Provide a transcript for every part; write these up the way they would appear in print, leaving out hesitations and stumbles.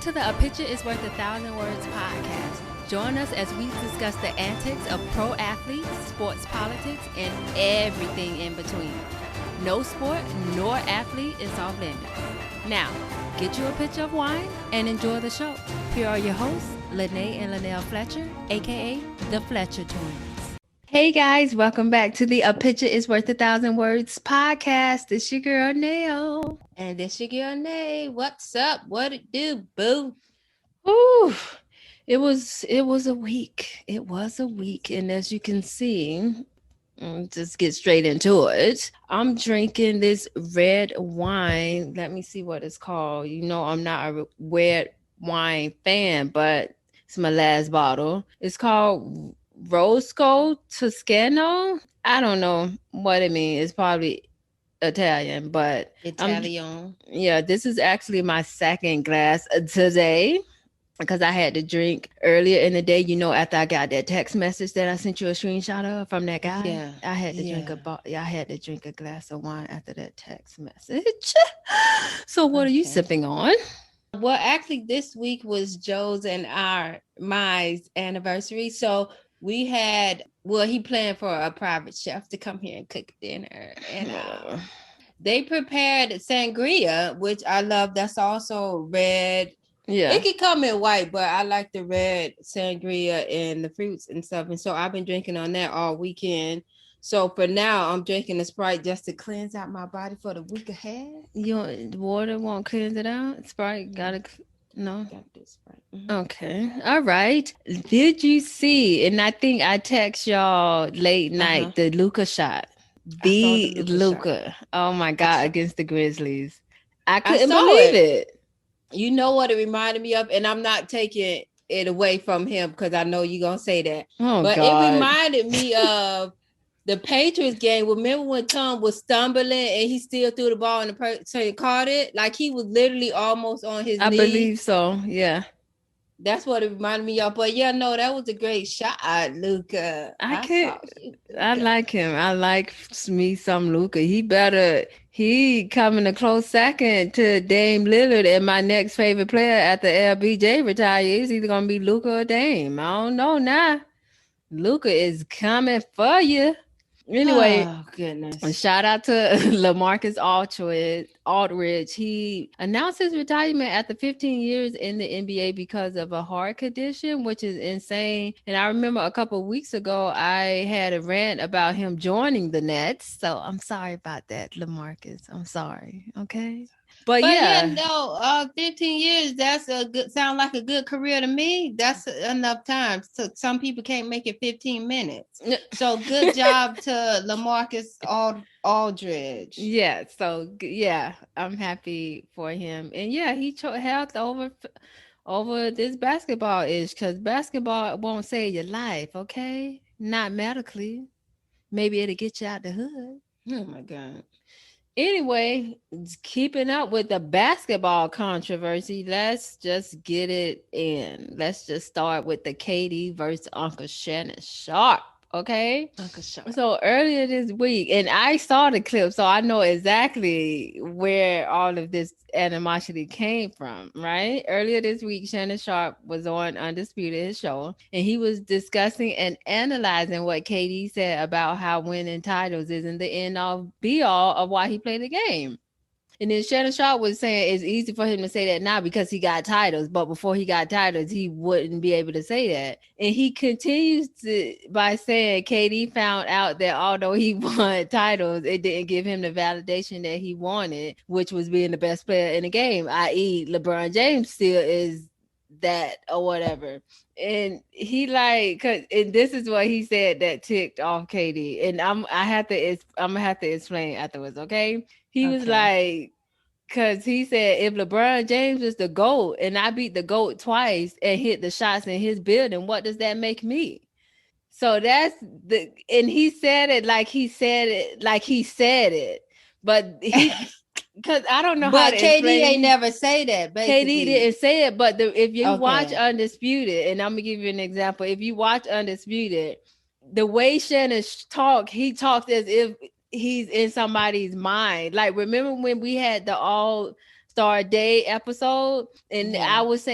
to the A Picture is Worth 1,000 Words podcast. Join us as we discuss the antics of pro athletes, sports politics, and everything in between. No sport nor athlete is off limits. Now, get you a pitcher of wine and enjoy the show. Here are your hosts, Lene and Linnell Fletcher, aka the Fletcher Twins. Hey guys, welcome back to the A Picture is Worth 1,000 Words podcast. It's your girl Nail. And this your girl Nay. What's up? What it do, boo? Ooh, it was a week. It was a week, and as you can see, just get straight into it. I'm drinking this red wine. Let me see what it's called. You know, I'm not a red wine fan, but it's my last bottle. It's called Roscoe Toscano. I don't know what it means. It's probably Italian, but Italian. yeah, this is actually my second glass today because I had to drink earlier in the day. You know, after I got that text message that I sent you a screenshot of from that guy, Yeah, I had to drink a glass of wine after that text message. So, what are you sipping on? Well, actually, this week was Joe's and my anniversary, so we had. Well, he planned for a private chef to come here and cook dinner, and they prepared sangria, which I love. That's also red. Yeah, it could come in white, but I like the red sangria and the fruits and stuff. And so I've been drinking on that all weekend. So for now, I'm drinking a Sprite just to cleanse out my body for the week ahead. Water won't cleanse it out. Sprite gotta. No. Got this right. Okay. All right. Did you see? And I think I text y'all late night the Luka shot. The Luka. Oh my God, against the Grizzlies. I couldn't believe it. You know what it reminded me of? And I'm not taking it away from him because I know you're gonna say that. But it reminded me of the Patriots game. Remember when Tom was stumbling and he still threw the ball and the person caught it? Like he was literally almost on his knee. I believe so. Yeah. That's what it reminded me of. But yeah, no, that was a great shot, Luka. I like him. I like me some Luka. He coming a close second to Dame Lillard and my next favorite player after LBJ retires. Either gonna be Luka or Dame. I don't know now. Luka is coming for you. Anyway, oh goodness! A shout out to LaMarcus Aldridge. He announced his retirement after 15 years in the NBA because of a heart condition, which is insane. And I remember a couple of weeks ago, I had a rant about him joining the Nets. So I'm sorry about that, LaMarcus. I'm sorry. Okay. But yeah, no, 15 years, that's sound like a good career to me. That's enough time. So some people can't make it 15 minutes. So good job to LaMarcus Aldridge. Yeah, so yeah, I'm happy for him. And yeah, he chose health over this basketball because basketball won't save your life, okay? Not medically. Maybe it'll get you out the hood. Oh my God. Anyway, keeping up with the basketball controversy, let's just get it in. Let's just start with the KD versus Uncle Shannon Sharpe. Okay. Uncle Sharpe. So earlier this week, and I saw the clip, so I know exactly where all of this animosity came from, right? Earlier this week, Shannon Sharpe was on Undisputed, his show, and he was discussing and analyzing what KD said about how winning titles isn't the end all be all of why he played the game. And then Shannon Sharpe was saying it's easy for him to say that now because he got titles, but before he got titles, he wouldn't be able to say that. And he continues by saying KD found out that although he won titles, it didn't give him the validation that he wanted, which was being the best player in the game, i.e. LeBron James still is that or whatever. And he and this is what he said that ticked off KD. And I'm gonna have to explain afterwards, okay? He was like, because he said, if LeBron James is the GOAT and I beat the GOAT twice and hit the shots in his building, what does that make me? So that's and he said it like he said it. But he, because I don't know how to KD explain. ain't never say that, basically. KD didn't say it, but if you watch Undisputed, and I'm going to give you an example. If you watch Undisputed, the way Shannon talks, he talks as if he's in somebody's mind. Like, remember when we had the all Star Day episode, and Yeah. I was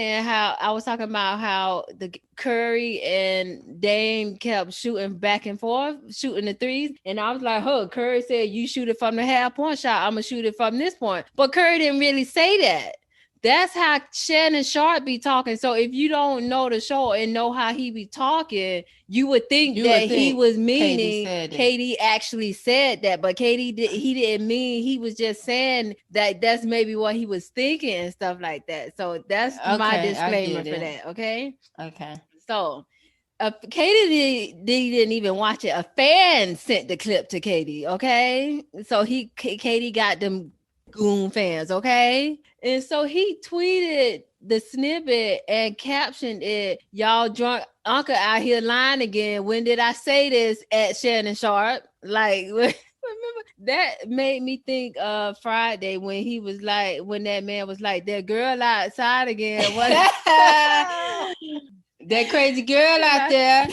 talking about how the Curry and Dame kept shooting back and forth, shooting the threes, and I was like, "Huh." Curry said, "You shoot it from the half point shot. I'm gonna shoot it from this point," but Curry didn't really say that. That's how Shannon Sharp be talking. So if you don't know the show and know how he be talking, you would think he was meaning Katie actually said that, but he didn't mean. He was just saying that that's maybe what he was thinking and stuff like that. So that's my disclaimer for that. Okay. So Katie didn't even watch it. A fan sent the clip to Katie. Okay. So Katie got them goon fans. Okay. And so he tweeted the snippet and captioned it, "Y'all drunk uncle out here lying again. When did I say this?" at Shannon Sharp. Like, remember that made me think of Friday when he was like, when that man was like, "That girl outside again." What? That crazy girl out there.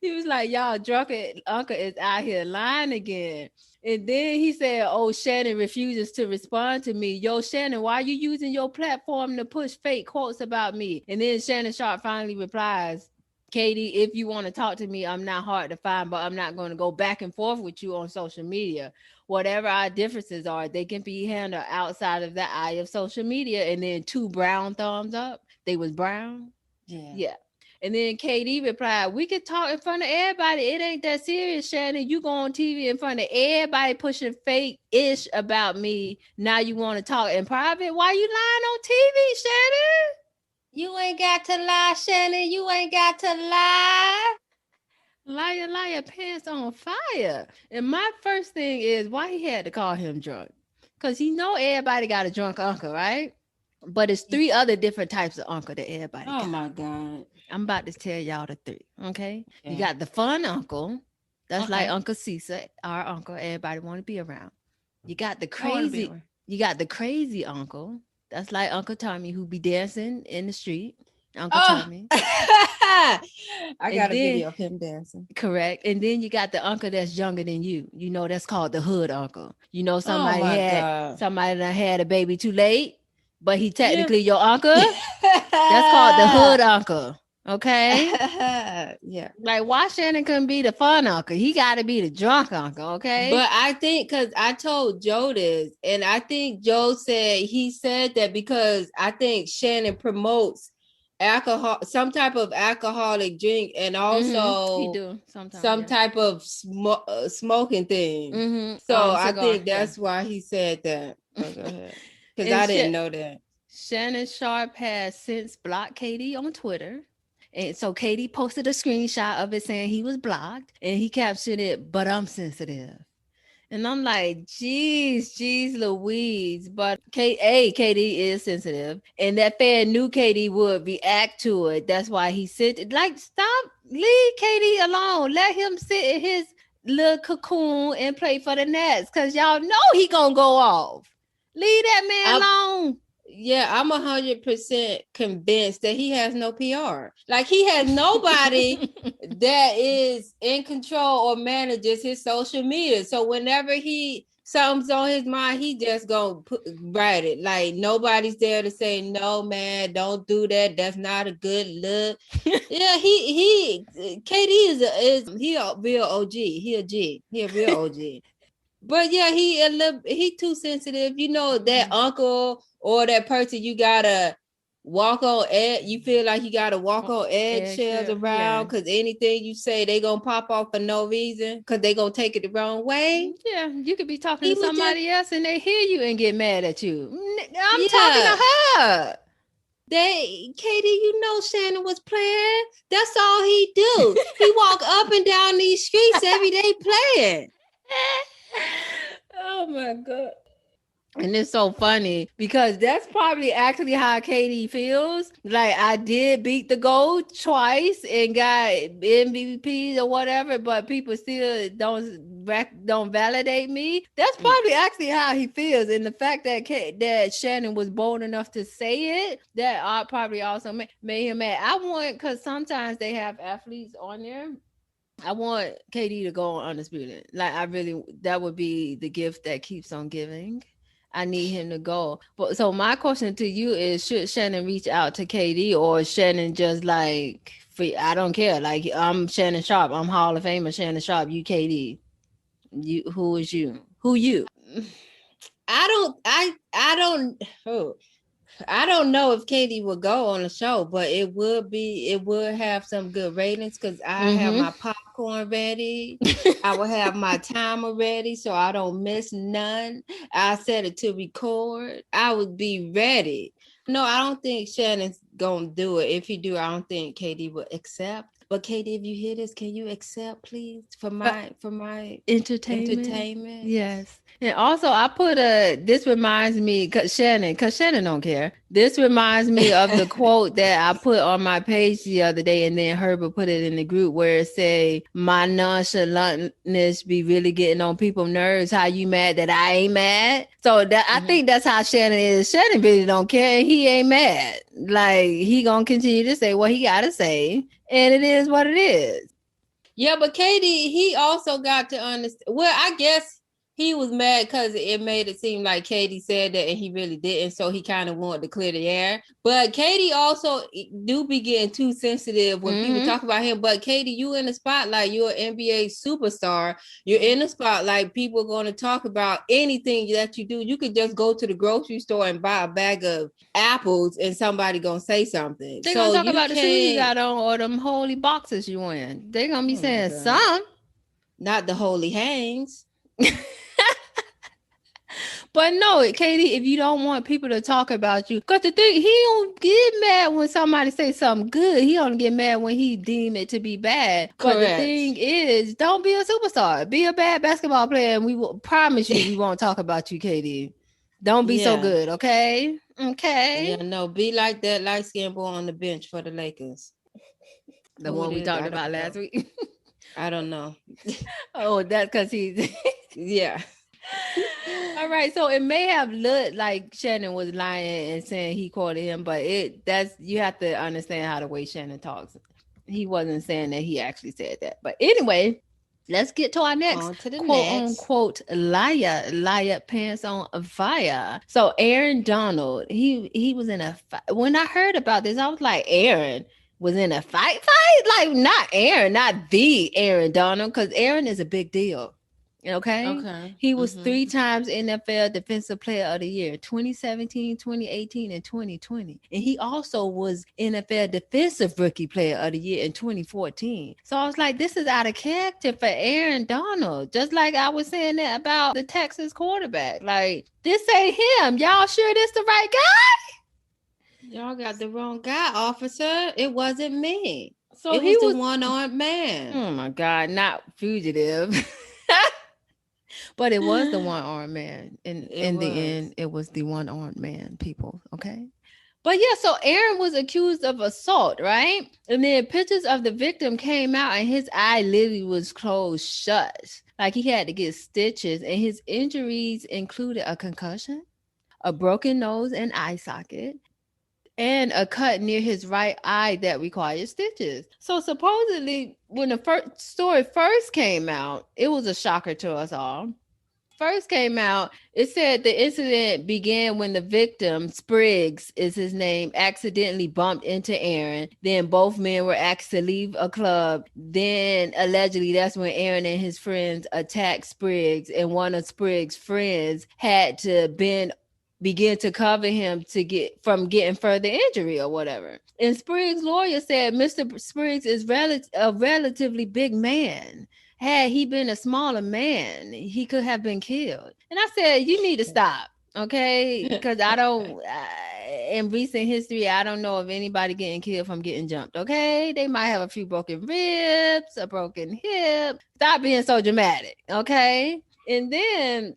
He was like, "Y'all drunk uncle is out here lying again." And then he said, "Oh, Shannon refuses to respond to me. Yo, Shannon, why are you using your platform to push fake quotes about me?" And then Shannon Sharp finally replies, "Katie, if you want to talk to me, I'm not hard to find, but I'm not going to go back and forth with you on social media. Whatever our differences are, they can be handled outside of the eye of social media." And then 2 brown thumbs up. They was brown. Yeah. And then KD replied, "We could talk in front of everybody. It ain't that serious, Shannon. You go on TV in front of everybody pushing fake-ish about me. Now you want to talk in private? Why you lying on TV, Shannon? You ain't got to lie, Shannon. You ain't got to lie. Liar, liar, pants on fire." And my first thing is why he had to call him drunk. Because everybody got a drunk uncle, right? But it's 3 other different types of uncle that everybody got. Oh my God. I'm about to tell y'all the 3. Okay. Yeah. You got the fun uncle. That's like Uncle Caesar, our uncle. Everybody want to be around. You got the crazy. You got the crazy uncle. That's like Uncle Tommy who be dancing in the street. Uncle Tommy. I got a video of him dancing. Correct. And then you got the uncle that's younger than you. That's called the hood uncle. Somebody that had a baby too late, but he technically your uncle. That's called the hood uncle. Okay. Yeah. Like, why Shannon couldn't be the fun uncle? He got to be the drunk uncle. Okay. But I think because I told Joe this, and I think Joe said that because I think Shannon promotes alcohol, some type of alcoholic drink, and also some type of smoking thing. So I think that's why he said that. Go ahead. Because I didn't know that. Shannon Sharp has since blocked Katie on Twitter. And so Katie posted a screenshot of it saying he was blocked, and he captioned it, "But I'm sensitive." And I'm like, geez Louise. But Katie is sensitive. And that fan knew Katie would react to it. That's why he said, like, stop, leave Katie alone. Let him sit in his little cocoon and play for the Nets. Because y'all know he gonna go off. Leave that man alone. Yeah, I'm 100% convinced that he has no PR. Like, he has nobody that is in control or manages his social media. So whenever something's on his mind, he just gonna write it. Like, nobody's there to say, "No, man, don't do that. That's not a good look." Yeah, KD is he a real OG. He a G. He a real OG. But yeah, he too sensitive. That uncle or that person you gotta walk on edge. You feel like you gotta walk on eggshells around because anything you say, they gonna pop off for no reason because they gonna take it the wrong way. Yeah, you could be talking to somebody else and they hear you and get mad at you. I'm talking to her. Katie, Shannon was playing. That's all he do. He walk up and down these streets every day playing. Oh my God. And it's so funny because that's probably actually how Katie feels. Like, I did beat the goal twice and got MVPs or whatever, but people still don't validate me. That's probably actually how he feels. And the fact that Shannon was bold enough to say it, that probably also made him mad. Because sometimes they have athletes on there. I want KD to go on Undisputed. Like, that would be the gift that keeps on giving. I need him to go. But so my question to you is, should Shannon reach out to KD, or is Shannon just like, I don't care. Like, I'm Shannon Sharpe. I'm Hall of Famer Shannon Sharpe. You KD. You, who is you? Who you? I don't I don't know if Katie would go on the show, but it would have some good ratings because I have my popcorn ready. I will have my timer ready so I don't miss none. I set it to record. I would be ready. No, I don't think Shannon's gonna do it. If he do, I don't think Katie would accept. But Katie, if you hear this, can you accept, please, for my entertainment? Yes. And also, I put this reminds me, cause Shannon don't care. This reminds me of the quote that I put on my page the other day, and then Herbert put it in the group where it say, "My nonchalantness be really getting on people's nerves. How you mad that I ain't mad?" So that I think that's how Shannon is. Shannon really don't care. He ain't mad. Like, he gonna continue to say what he gotta say, and it is what it is. Yeah, but Katie, he also got to understand. Well, I guess he was mad because it made it seem like Katie said that and he really didn't. So he kind of wanted to clear the air. But Katie also do be getting too sensitive when people talk about him. But Katie, you in the spotlight. You're an NBA superstar. You're in the spotlight. People are going to talk about anything that you do. You could just go to the grocery store and buy a bag of apples and somebody going to say something. They're going to talk about the shoes you got on or them holy boxes you in. They're going to be saying some. Not the holy hangs. But no, Katie, if you don't want people to talk about you, because the thing, he don't get mad when somebody say something good. He don't get mad when he deem it to be bad. Correct. But the thing is, don't be a superstar. Be a bad basketball player, and we will promise you we won't talk about you, Katie. Don't be so good, okay? Okay. Yeah, no, be like that light-skinned boy on the bench for the Lakers. The one we talked about last week. I don't know. Oh, that's because he's yeah. All right, so it may have looked like Shannon was lying and saying he quoted him, but you have to understand how the way Shannon talks. He wasn't saying that he actually said that. But anyway, let's get to our next quote-unquote liar pants on fire. So Aaron Donald, he was in a fight. When I heard about this, I was like, Aaron was in a fight? Like, not Aaron, not the Aaron Donald, because Aaron is a big deal. Okay. He was 3 times NFL Defensive Player of the Year, 2017, 2018, and 2020. And he also was NFL Defensive Rookie Player of the Year in 2014. So I was like, this is out of character for Aaron Donald. Just like I was saying that about the Texas quarterback. Like, this ain't him. Y'all sure this the right guy? Y'all got the wrong guy, officer. It wasn't me. So he was the one-armed man. Oh my God, not fugitive. But it was the one-armed man. In the end, it was the one-armed man, people. Okay. But yeah, so Aaron was accused of assault, right? And then pictures of the victim came out and his eye literally was closed shut. Like, he had to get stitches, and his injuries included a concussion, a broken nose and eye socket, and a cut near his right eye that required stitches. So supposedly, when the story first came out, it was a shocker to us all. First came out, it said the incident began when the victim, Spriggs is his name, accidentally bumped into Aaron. Then both men were asked to leave a club. Then allegedly that's when Aaron and his friends attacked Spriggs, and one of Spriggs' friends had to begin to cover him to get from getting further injury or whatever. And Spriggs' lawyer said Mr. Spriggs is a relatively big man. Had he been a smaller man, he could have been killed. And I said, you need to stop, okay? Because in recent history, I don't know of anybody getting killed from getting jumped, okay? They might have a few broken ribs, a broken hip. Stop being so dramatic, okay? And then,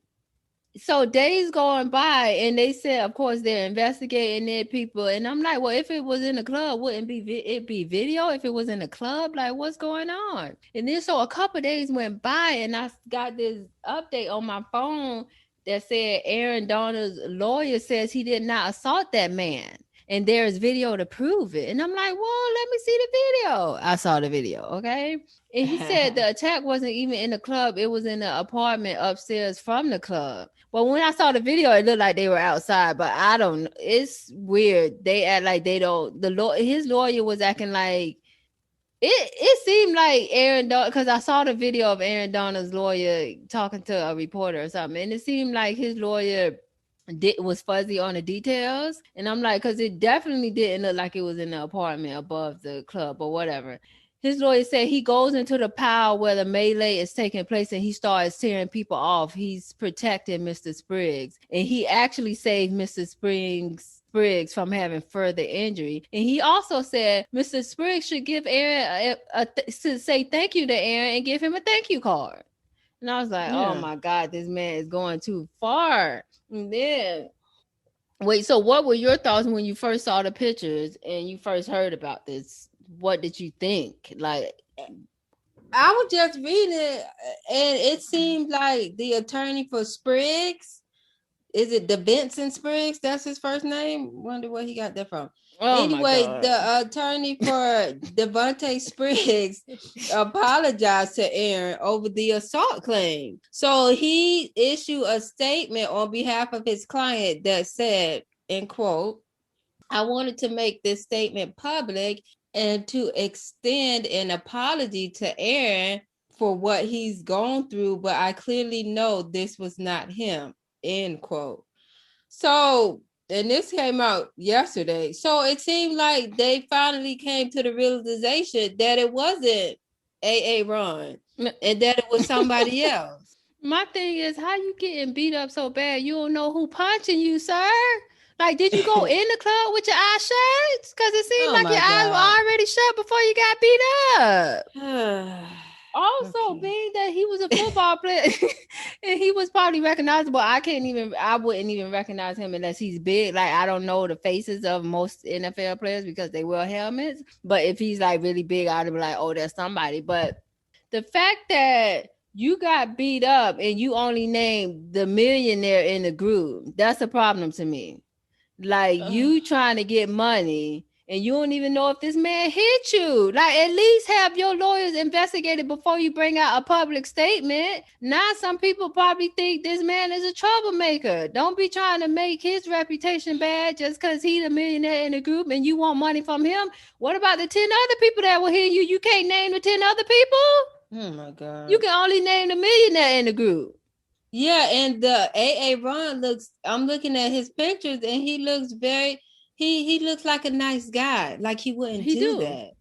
so days going by, and they said, of course, they're investigating their people. And I'm like, well, if it was in a club, wouldn't it be video? If it was in a club, like, what's going on? And then so a couple days went by, and I got this update on my phone that said Aaron Donald's lawyer says he did not assault that man. And there's video to prove it. And I'm like, well, let me see the video. I saw the video, okay? And he said the attack wasn't even in the club. It was in the apartment upstairs from the club. But when I saw the video, it looked like they were outside. But I don't know. It's weird. They act like they don't. His lawyer was acting like it seemed like Aaron Donald, because I saw the video of Aaron Donald's lawyer talking to a reporter or something, and it seemed like his lawyer was fuzzy on the details. And I'm like, because it definitely didn't look like it was in the apartment above the club or whatever. His lawyer said he goes into the pile where the melee is taking place and he starts tearing people off. He's protecting Mr. Spriggs, and he actually saved Mr. Spriggs from having further injury. And he also said Mr. Spriggs should give Aaron to say thank you to Aaron and give him a thank you card. And I was like, oh my God, this man is going too far. And then, wait, so what were your thoughts when you first saw the pictures and you first heard about this? What did you think? Like, I was just reading it, and it seemed like the attorney for Spriggs, is it DeVinson Spriggs? That's his first name. Wonder where he got that from. Oh anyway, the attorney for Devontae Spriggs apologized to Aaron over the assault claim. So he issued a statement on behalf of his client that said, in quote, "I wanted to make this statement public and to extend an apology to Aaron for what he's gone through, but I clearly know this was not him," end quote. So, and this came out yesterday. So it seemed like they finally came to the realization that it wasn't A.A. Ron and that it was somebody else. My thing is, how you getting beat up so bad you don't know who punching you, sir? Like, did you go in the club with your eyes shut? Because it seemed like your eyes were already shut before you got beat up. Also, being that he was a football player and he was probably recognizable, I wouldn't even recognize him unless he's big. Like, I don't know the faces of most NFL players because they wear helmets. But if he's like really big, I'd be like, oh, there's somebody. But the fact that you got beat up and you only named the millionaire in the group, that's a problem to me. Like, you trying to get money and you don't even know if this man hit you. Like, at least have your lawyers investigated before you bring out a public statement. Now, some people probably think this man is a troublemaker. Don't be trying to make his reputation bad just because he's a millionaire in the group and you want money from him. What about the 10 other people that will hear you? You can't name the 10 other people? Oh, my God. You can only name the millionaire in the group. Yeah, and the A.A. Ron I'm looking at his pictures and he looks he looks like a nice guy. Like he wouldn't do that.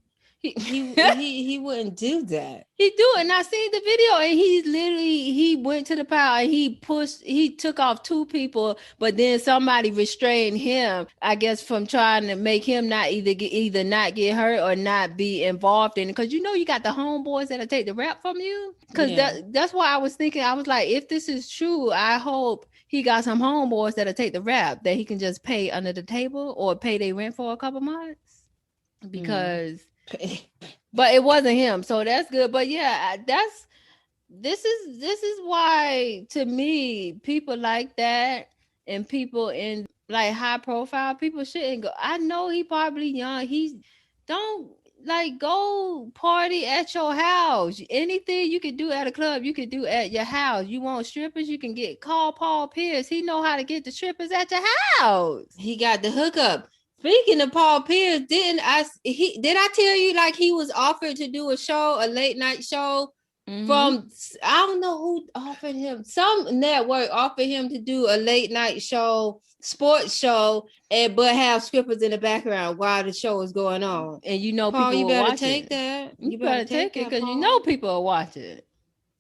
He wouldn't do that. He do it. And I seen the video and he went to the pile and he took off 2 people, but then somebody restrained him, I guess, from trying to make him not either not get hurt or not be involved in it. Because you got the homeboys that'll take the rap from you. Because that's why I was thinking, I was like, if this is true, I hope he got some homeboys that'll take the rap that he can just pay under the table or pay their rent for a couple months. Because but it wasn't him, so that's good. But yeah, this is why, to me, people like that and people in like high profile people shouldn't go. I know he probably young. He don't like go party at your house. Anything you can do at a club, you can do at your house. You want strippers, you can call Paul Pierce. He know how to get the strippers at your house. He got the hookup. Speaking of Paul Pierce, did I tell you like he was offered to do a late night show from, I don't know who offered him, some network offered him to do a late night show, sports show, but have strippers in the background while the show is going on. And Paul, people you better watch take it. that. You better take it because people will watch it.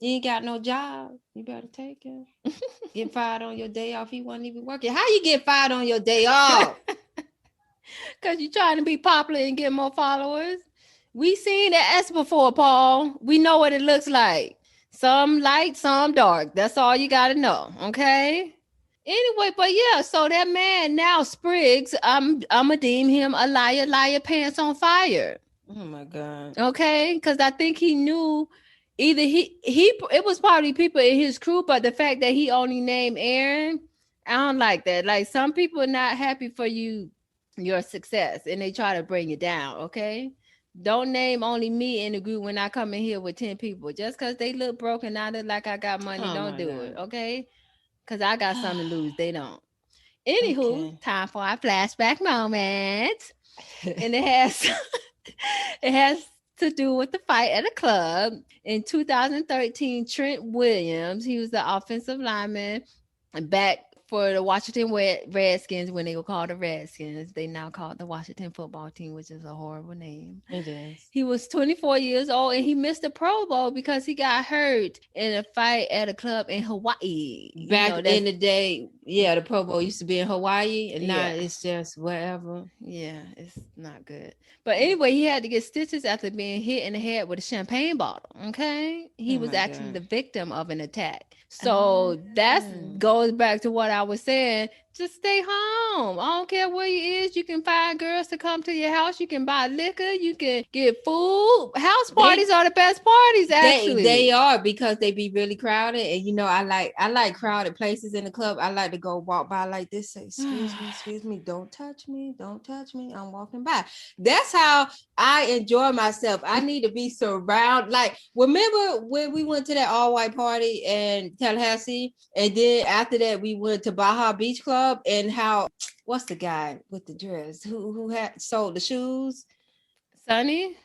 You ain't got no job. You better take it. Get fired on your day off. He wasn't even working. How you get fired on your day off? Because you're trying to be popular and get more followers. We seen that before, Paul. We know what it looks like. Some light, some dark. That's all you got to know. Okay? Anyway, but yeah, so that man now, Spriggs, I'm going to deem him a liar, pants on fire. Oh, my God. Okay? Because I think he knew either it was probably people in his crew, but the fact that he only named Aaron, I don't like that. Like, some people are not happy for your success and they try to bring you down. Okay, Don't name only me in the group when I come in here with 10 people. Just because they look broken, I look like I got money, Oh don't my do it, God. okay? Because I got something to lose. They don't. Anywho, Okay. time for our flashback moment. And it has it has to do with the fight at a club. In 2013, Trent Williams, he was the offensive lineman back for the Washington Redskins when they were called the Redskins. They now called the Washington football team, which is a horrible name. It is. He was 24 years old and he missed the Pro Bowl because he got hurt in a fight at a club in Hawaii. Back in the day, yeah, the Pro Bowl used to be in Hawaii, and now it's just wherever. Yeah, it's not good. But anyway, he had to get stitches after being hit in the head with a champagne bottle. Okay. He was actually the victim of an attack. So that goes back to what I was saying. Just stay home. I don't care where you is. You can find girls to come to your house. You can buy liquor. You can get food. House parties are the best parties, actually. They are, because they be really crowded. And you know, I like crowded places in the club. I like to go walk by like this, say, excuse me, don't touch me, I'm walking by. That's how I enjoy myself. I need to be surrounded. Like, remember when we went to that all-white party in Tallahassee, and then after that we went to Baja Beach Club, and how, what's the guy with the dress who had sold the shoes? Sonny?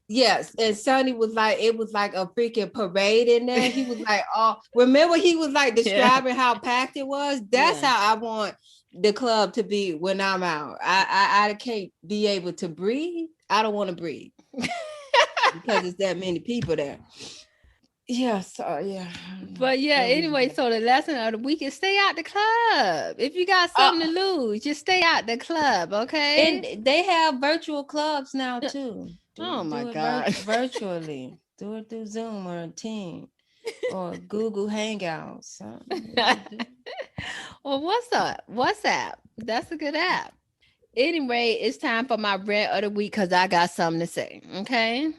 Yes, and Sonny was like, it was like a freaking parade in there. He was like, oh, remember he was like describing how packed it was. That's how I want the club to be when I'm out. I can't be able to breathe. I don't want to breathe because it's that many people there. Yes, yeah. But yeah, anyway, so the lesson of the week is stay out the club. If you got something to lose, just stay out the club, okay? And they have virtual clubs now too. Oh my God. Virtually. Do it through Zoom or Team or Google Hangouts. Well, what's up? WhatsApp. That's a good app. Anyway, it's time for my rant of the week because I got something to say, okay?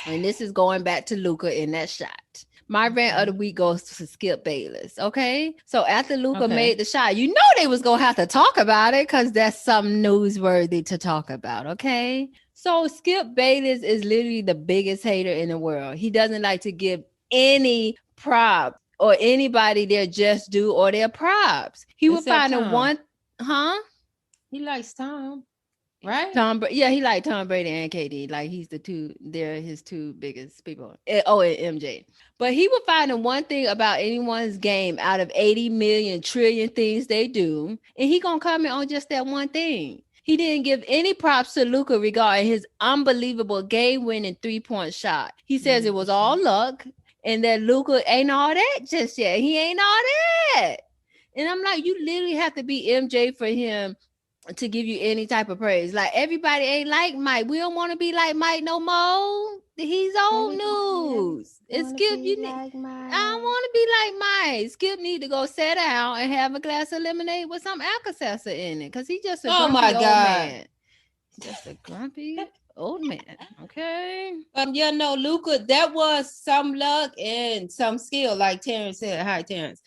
And this is going back to Luka in that shot. My rant of the week goes to Skip Bayless, okay? So after Luka made the shot, you know they was going to have to talk about it because that's something newsworthy to talk about, okay? So Skip Bayless is literally the biggest hater in the world. He doesn't like to give any prop or anybody their just due or their props. He would find a one, He likes Tom. Right? He liked Tom Brady and KD. Like they're his two biggest people. Oh, and MJ. But he would find the one thing about anyone's game out of 80 million trillion things they do, and he gonna comment on just that one thing. He didn't give any props to Luka regarding his unbelievable game-winning 3-point shot. He says it was all luck, and that Luka ain't all that just yet. He ain't all that. And I'm like, you literally have to be MJ for him to give you any type of praise. Like, everybody ain't like Mike. We don't want to be like Mike no more. He's old news. And Skip, I don't want to be like Mike. Skip need to go sit down and have a glass of lemonade with some Alka-Seltzer in it, because he's just a grumpy old man. Just a grumpy old man. Okay. You know, Luka, that was some luck and some skill, like Terrence said. Hi, Terrence.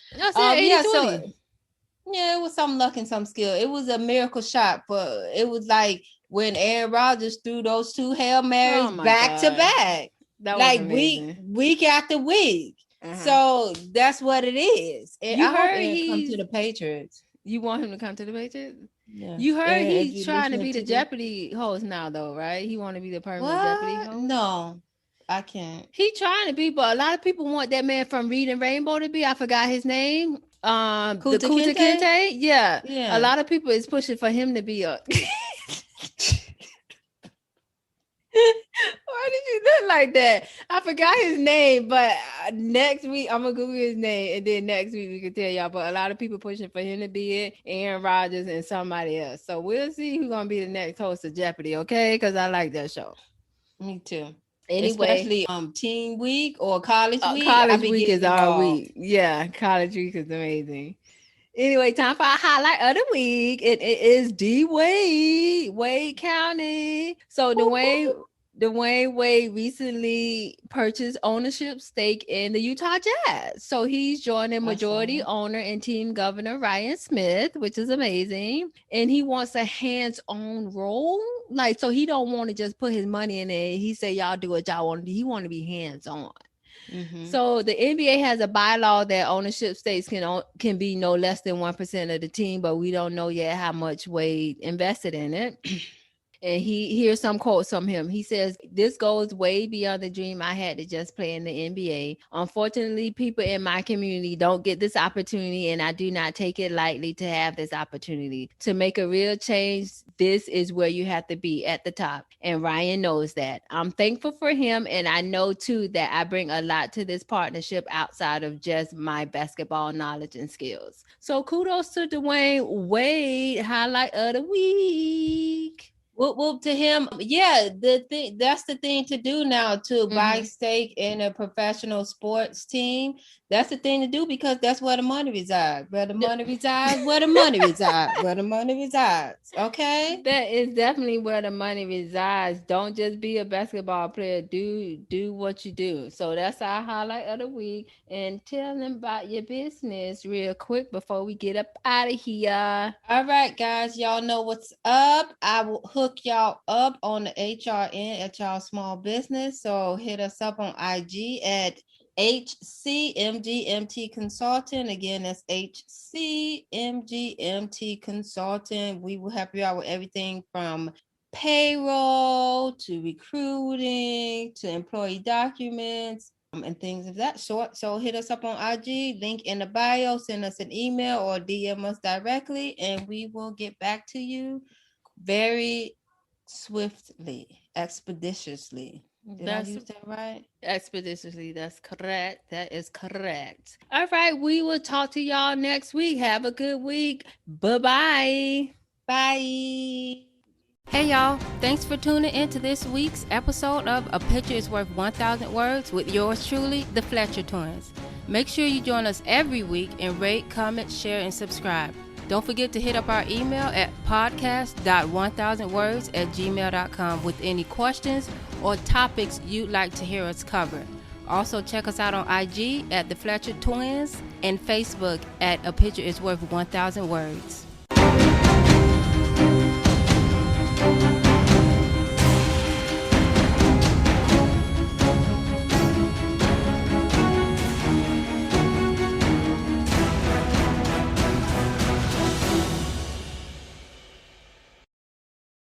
Yeah, it was some luck and some skill. It was a miracle shot, but it was like when Aaron Rodgers threw those two Hail Marys back to back, like week after week. So that's what it is. And I hope he comes to the Patriots. You want him to come to the Patriots? Yeah. You heard he's trying to be the Jeopardy host now, though, right? He want to be the permanent Jeopardy host. No, I can't. He trying to be, but a lot of people want that man from Reading Rainbow to be. I forgot his name. Kunta Kinte? Yeah. A lot of people is pushing for him to be a Why did you look like that? I forgot his name, but next week I'm gonna Google his name, and then next week we can tell y'all. But a lot of people pushing for him to be it, Aaron Rodgers and somebody else. So we'll see who's gonna be the next host of Jeopardy, okay? Because I like that show. Me too. Anyway, especially Teen Week or College Week. College Week is our week. Yeah, College Week is amazing. Anyway, time for our highlight of the week. It is D Wade County. So Dwayne Dwayne Wade recently purchased ownership stake in the Utah Jazz. So he's joining majority owner and team governor Ryan Smith, which is amazing. And he wants a hands-on role. Like, so he don't want to just put his money in it. He said, y'all do what y'all want to do. He want to be hands-on. Mm-hmm. So the NBA has a bylaw that ownership stakes can be no less than 1% of the team, but we don't know yet how much Wade invested in it. And here's some quotes from him. He says, "This goes way beyond the dream I had to just play in the NBA. Unfortunately, people in my community don't get this opportunity, and I do not take it lightly to have this opportunity. To make a real change, this is where you have to be, at the top. And Ryan knows that. I'm thankful for him, and I know too that I bring a lot to this partnership outside of just my basketball knowledge and skills." So kudos to Dwayne Wade, highlight of the week. Whoop to him. Yeah, that's the thing to do now, to buy stake in a professional sports team. That's the thing to do, because that's where the money resides. Where the money resides, where the money resides, where the money resides. Okay? That is definitely where the money resides. Don't just be a basketball player. Do what you do. So that's our highlight of the week. And tell them about your business real quick before we get up out of here. All right, guys. Y'all know what's up. I will hook y'all up on the HRN at y'all small business. So hit us up on IG at HCMGMT Consultant. Again, that's HCMGMT Consultant. We will help you out with everything from payroll to recruiting to employee documents and things of that sort. So hit us up on IG, link in the bio, send us an email or DM us directly, and we will get back to you very swiftly, expeditiously. Did I use that right? Expeditiously, that's correct. That is correct. All right, we will talk to y'all next week. Have a good week. Bye-bye. Bye. Hey y'all, thanks for tuning in to this week's episode of A Picture is Worth 1,000 Words with yours truly, the Fletcher Twins. Make sure you join us every week and rate, comment, share, and subscribe. Don't forget to hit up our email at podcast.1000words@gmail.com with any questions or topics you'd like to hear us cover. Also, check us out on IG at The Fletcher Twins and Facebook at A Picture is Worth 1,000 Words.